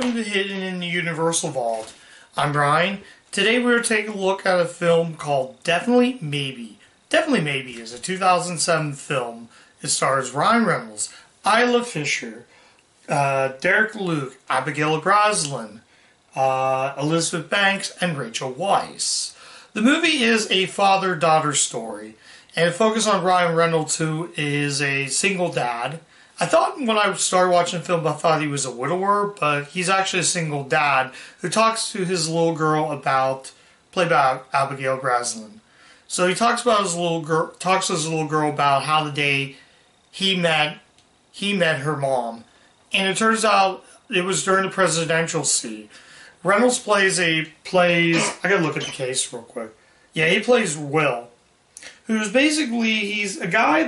welcome to Hidden in the Universal Vault. I'm Brian. Today we're taking a look at a film called Definitely Maybe. Definitely Maybe is a 2007 film. It stars Ryan Reynolds, Isla Fisher, Derek Luke, Abigail Breslin, Elizabeth Banks, and Rachel Weisz. The movie is a father-daughter story, and it focuses on Ryan Reynolds, who is a single dad. I thought when I started watching the film, I thought he was a widower, but he's actually a single dad who talks to his little girl played by Abigail Breslin. So he talks to his little girl about how the day he met her mom, and it turns out it was during the presidential seat. Reynolds plays. I gotta look at the case real quick. Yeah, he plays Will, who's basically he was a guy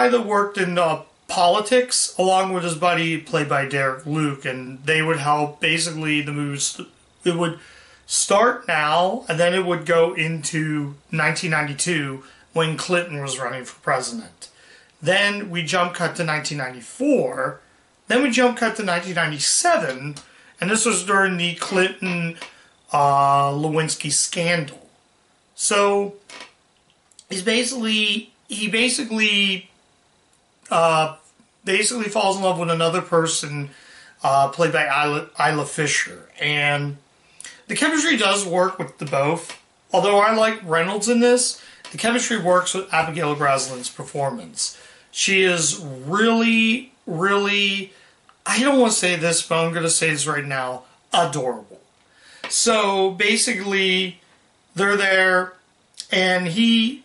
that worked in politics along with his buddy played by Derek Luke, and they would help. Basically, the movie it would start now, and then it would go into 1992 when Clinton was running for president. Then we jump cut to 1994. Then we jump cut to 1997, and this was during the Clinton Lewinsky scandal. So he basically falls in love with another person played by Isla Fisher, and the chemistry does work with the both. Although I like Reynolds in this, the chemistry works with Abigail Breslin's performance. She is really, really, I don't want to say this, but I'm going to say this right now, adorable. So basically, they're there, and in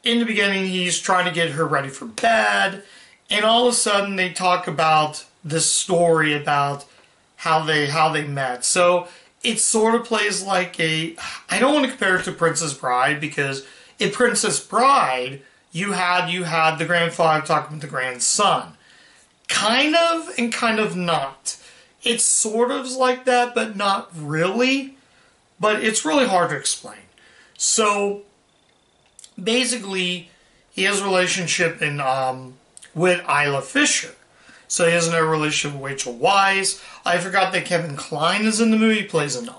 the beginning, he's trying to get her ready for bed, and all of a sudden they talk about this story about how they met. So it sort of plays like I don't want to compare it to Princess Bride, because in Princess Bride, you had the grandfather talking with the grandson. Kind of and kind of not. It's sort of like that, but not really. But it's really hard to explain. So basically, he has a relationship with Isla Fisher. So he has a relationship with Rachel Weisz. I forgot that Kevin Kline is in the movie. He plays an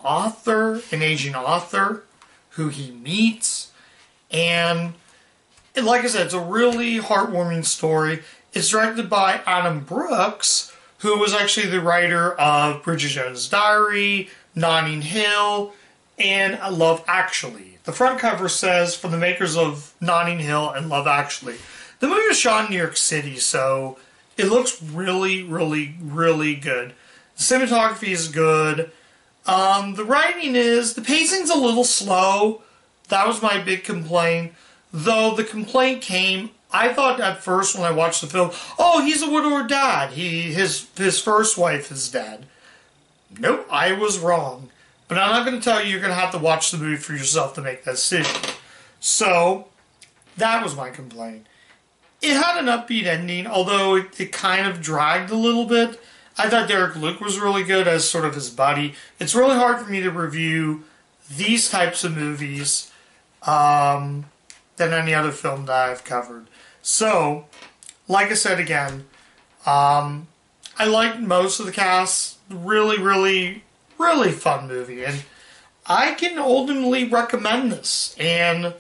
aging author, who he meets. And like I said, it's a really heartwarming story. It's directed by Adam Brooks, who was actually the writer of Bridget Jones' Diary, Notting Hill, and Love Actually. The front cover says, from the makers of Notting Hill and Love Actually. The movie was shot in New York City, so it looks really, really, really good. The cinematography is good. The pacing's a little slow. That was my big complaint. Though the complaint came, I thought at first when I watched the film, oh, he's a widower dad. His first wife is dead. Nope, I was wrong. But I'm not going to tell you, you're going to have to watch the movie for yourself to make that decision. So, that was my complaint. It had an upbeat ending, although it kind of dragged a little bit. I thought Derek Luke was really good as sort of his buddy. It's really hard for me to review these types of movies than any other film that I've covered. So, like I said again, I liked most of the cast. Really, really, really fun movie, and I can ultimately recommend this. And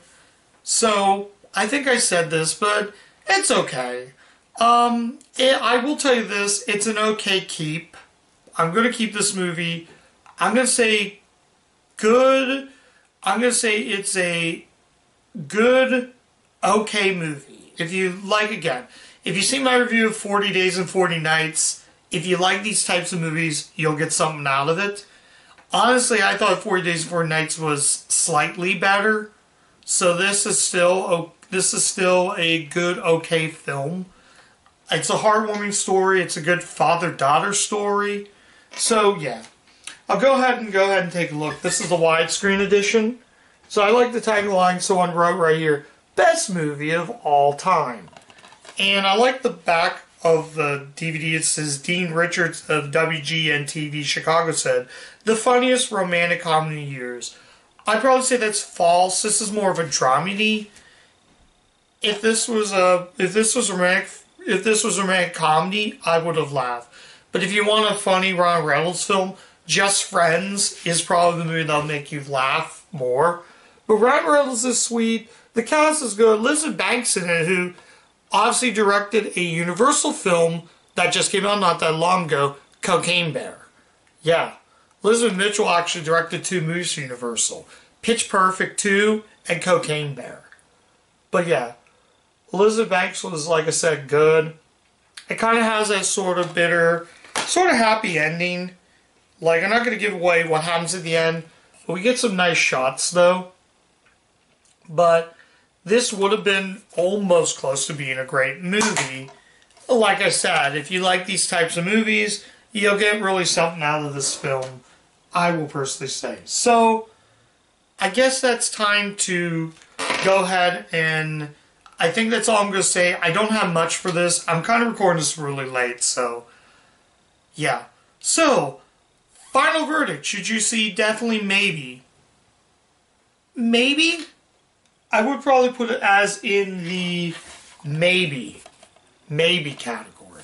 so, I think I said this, but it's okay. I will tell you this, it's an okay keep. I'm going to keep this movie. I'm going to say good. I'm going to say it's a good, okay movie. If you see my review of 40 Days and 40 Nights, if you like these types of movies, you'll get something out of it. Honestly, I thought 40 Days and 40 Nights was slightly better. So this is still a good, okay film. It's a heartwarming story. It's a good father-daughter story. So, yeah. I'll go ahead and take a look. This is the widescreen edition. So I like the tagline, someone wrote right here, best movie of all time. And I like the back of the DVD. It says, Dean Richards of WGN-TV Chicago said, the funniest romantic comedy years. I'd probably say that's false. This is more of a dramedy. If this was romantic comedy, I would have laughed. But if you want a funny Ryan Reynolds film, Just Friends is probably the movie that'll make you laugh more. But Ryan Reynolds is sweet. The cast is good. Elizabeth Banks in it, who obviously directed a Universal film that just came out not that long ago, Cocaine Bear. Yeah. Elizabeth Mitchell actually directed 2 movies for Universal. Pitch Perfect 2 and Cocaine Bear. But yeah, Elizabeth Banks was, like I said, good. It kind of has a sort of bitter, sort of happy ending. Like, I'm not going to give away what happens at the end, but we get some nice shots, though. But this would have been almost close to being a great movie. Like I said, if you like these types of movies, you'll get really something out of this film, I will personally say. So, I guess that's time to go ahead and I think that's all I'm going to say. I don't have much for this. I'm kind of recording this really late, so yeah. So, final verdict. Should you see Definitely Maybe? Maybe? I would probably put it as in the maybe category.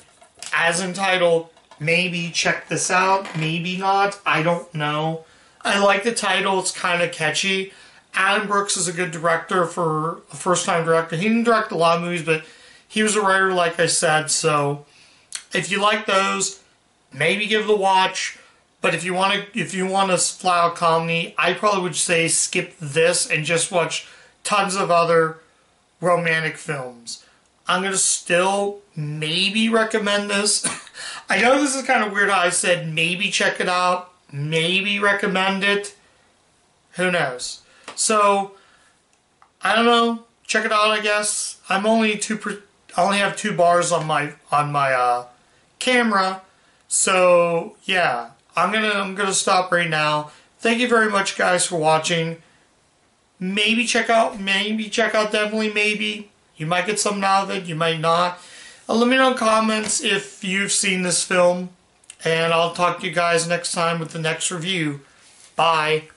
As entitled, maybe check this out, maybe not, I don't know. I like the title, it's kind of catchy. Adam Brooks is a good director for a first-time director. He didn't direct a lot of movies, but he was a writer, like I said. So, if you like those, maybe give it a watch. But if you want a flat-out comedy, I probably would say skip this and just watch tons of other romantic films. I'm going to still maybe recommend this. I know this is kind of weird how I said maybe check it out, maybe recommend it. Who knows? So, I don't know. Check it out, I guess. I only have 2 bars on my camera. So, yeah. I'm gonna stop right now. Thank you very much, guys, for watching. Maybe check out Definitely Maybe. You might get something out of it, you might not. Let me know in the comments if you've seen this film. And I'll talk to you guys next time with the next review. Bye.